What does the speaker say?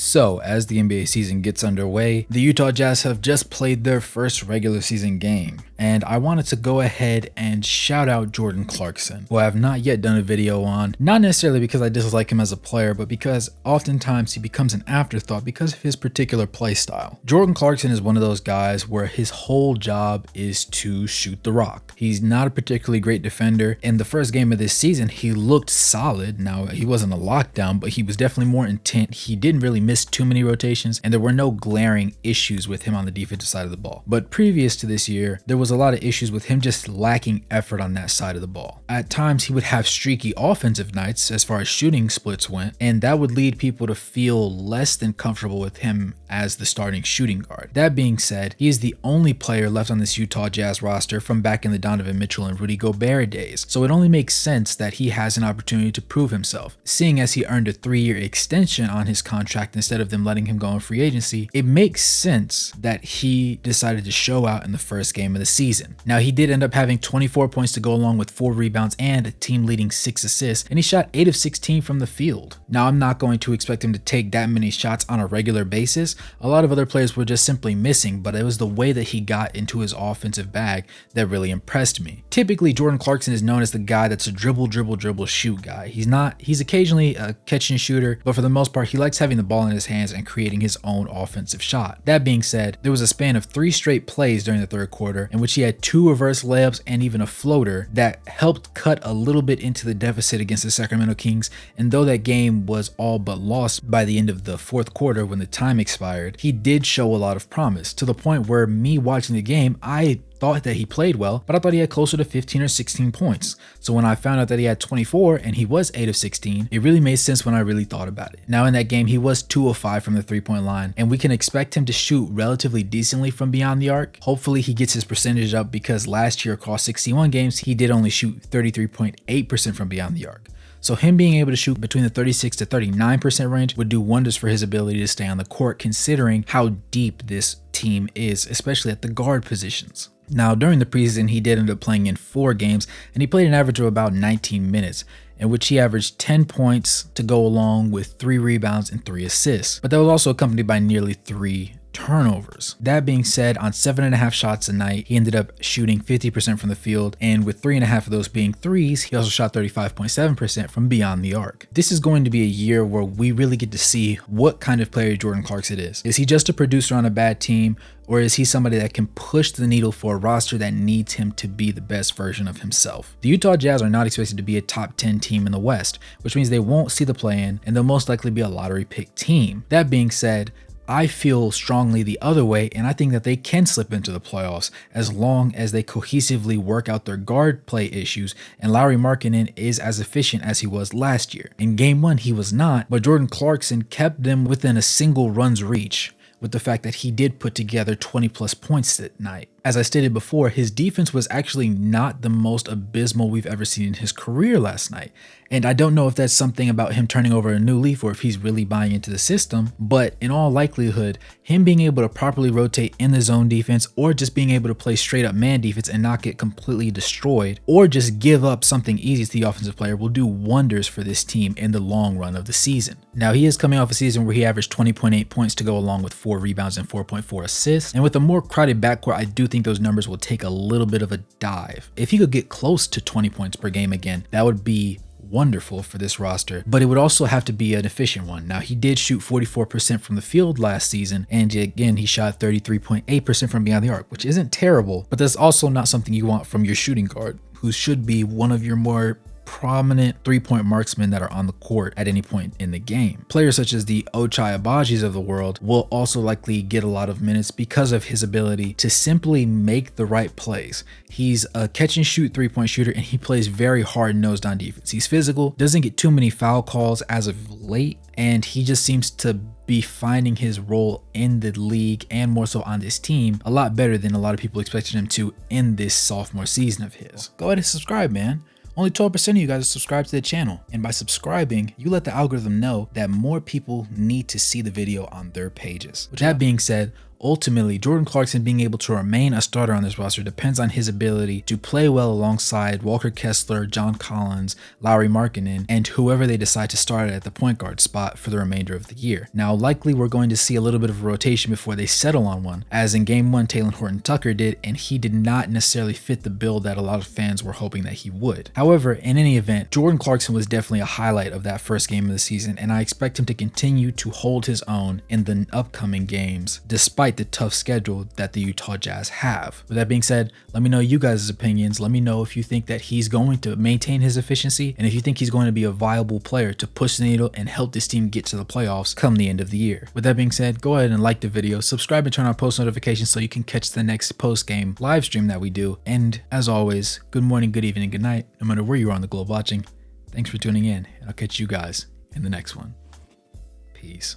So, as the NBA season gets underway, the Utah Jazz have just played their first regular season game, and I wanted to go ahead and shout out Jordan Clarkson, who I have not yet done a video on, not necessarily because I dislike him as a player, but because oftentimes he becomes an afterthought because of his particular play style. Jordan Clarkson is one of those guys where his whole job is to shoot the rock. He's not a particularly great defender. In the first game of this season, he looked solid. Now, he wasn't a lockdown, but he was definitely more intent. He didn't really miss too many rotations, and there were no glaring issues with him on the defensive side of the ball. But previous to this year, there was a lot of issues with him just lacking effort on that side of the ball. At times, he would have streaky offensive nights as far as shooting splits went, and that would lead people to feel less than comfortable with him as the starting shooting guard. That being said, he is the only player left on this Utah Jazz roster from back in the Donovan Mitchell and Rudy Gobert days, so it only makes sense that he has an opportunity to prove himself. Seeing as he earned a 3-year extension on his contract instead of them letting him go in free agency, it makes sense that he decided to show out in the first game of the season. Now, he did end up having 24 points to go along with 4 rebounds and a team leading 6 assists, and he shot 8 of 16 from the field. Now, I'm not going to expect him to take that many shots on a regular basis. A lot of other players were just simply missing, but it was the way that he got into his offensive bag that really impressed me. Typically, Jordan Clarkson is known as the guy that's a dribble, shoot guy. He's occasionally a catch and shooter, but for the most part, he likes having the ball in his hands and creating his own offensive shot. That being said, there was a span of 3 straight plays during the third quarter in which he had 2 reverse layups and even a floater that helped cut a little bit into the deficit against the Sacramento Kings. And though that game was all but lost by the end of the fourth quarter when the time expired, he did show a lot of promise, to the point where me watching the game, I thought that he played well, but I thought he had closer to 15 or 16 points. So when I found out that he had 24 and he was 8 of 16, it really made sense when I really thought about it. Now, in that game, he was 2 of 5 from the 3-point line, and we can expect him to shoot relatively decently from beyond the arc. Hopefully he gets his percentage up, because last year across 61 games, he did only shoot 33.8% from beyond the arc. So him being able to shoot between the 36 to 39% range would do wonders for his ability to stay on the court, considering how deep this team is, especially at the guard positions. Now, during the preseason, he did end up playing in 4 games, and he played an average of about 19 minutes, in which he averaged 10 points to go along with 3 rebounds and 3 assists. But that was also accompanied by nearly 3 turnovers. That being said, on 7.5 shots a night, he ended up shooting 50% from the field, and with 3.5 of those being threes, he also shot 35.7% from beyond the arc. This is going to be a year where we really get to see what kind of player Jordan Clarkson is. Is he just a producer on a bad team, or is he somebody that can push the needle for a roster that needs him to be the best version of himself? The Utah Jazz are not expected to be a top 10 team in the West, which means they won't see the play-in, and they'll most likely be a lottery pick team. That being said, I feel strongly the other way, and I think that they can slip into the playoffs as long as they cohesively work out their guard play issues, and Lauri Markkanen is as efficient as he was last year. In game 1, he was not, but Jordan Clarkson kept them within a single run's reach, with the fact that he did put together 20 plus points that night. As I stated before, his defense was actually not the most abysmal we've ever seen in his career last night. And I don't know if that's something about him turning over a new leaf or if he's really buying into the system, but in all likelihood, him being able to properly rotate in the zone defense, or just being able to play straight up man defense and not get completely destroyed, or just give up something easy to the offensive player, will do wonders for this team in the long run of the season. Now, he is coming off a season where he averaged 20.8 points to go along with 4 rebounds and 4.4 assists, and with a more crowded backcourt, I do think those numbers will take a little bit of a dive. If he could get close to 20 points per game again, that would be wonderful for this roster, but it would also have to be an efficient one. Now, he did shoot 44% from the field last season, and again, he shot 33.8% from beyond the arc, which isn't terrible, but that's also not something you want from your shooting guard, who should be one of your more prominent 3-point marksmen that are on the court at any point in the game. Players such as the Ochai Agbajis of the world will also likely get a lot of minutes because of his ability to simply make the right plays. He's a catch and shoot 3-point shooter, and he plays very hard-nosed on defense. He's physical, doesn't get too many foul calls as of late, and he just seems to be finding his role in the league, and more so on this team, a lot better than a lot of people expected him to in this sophomore season of his. Go ahead and subscribe, man. Only 12% of you guys are subscribed to the channel, and by subscribing, you let the algorithm know that more people need to see the video on their pages. With that being said, Ultimately, Jordan Clarkson being able to remain a starter on this roster depends on his ability to play well alongside Walker Kessler, John Collins, Lauri Markkanen, and whoever they decide to start at the point guard spot for the remainder of the year. Now, likely we're going to see a little bit of a rotation before they settle on one, as in Game 1 Talen Horton-Tucker did, and he did not necessarily fit the bill that a lot of fans were hoping that he would. However, in any event, Jordan Clarkson was definitely a highlight of that first game of the season, and I expect him to continue to hold his own in the upcoming games, despite the tough schedule that the Utah Jazz have. With that being said, let me know you guys' opinions. Let me know if you think that he's going to maintain his efficiency, and if you think he's going to be a viable player to push the needle and help this team get to the playoffs come the end of the year. With that being said, go ahead and like the video, subscribe and turn on post notifications so you can catch the next post-game live stream that we do. And as always, good morning, good evening, good night, no matter where you are on the globe watching. Thanks for tuning in, and I'll catch you guys in the next one. Peace.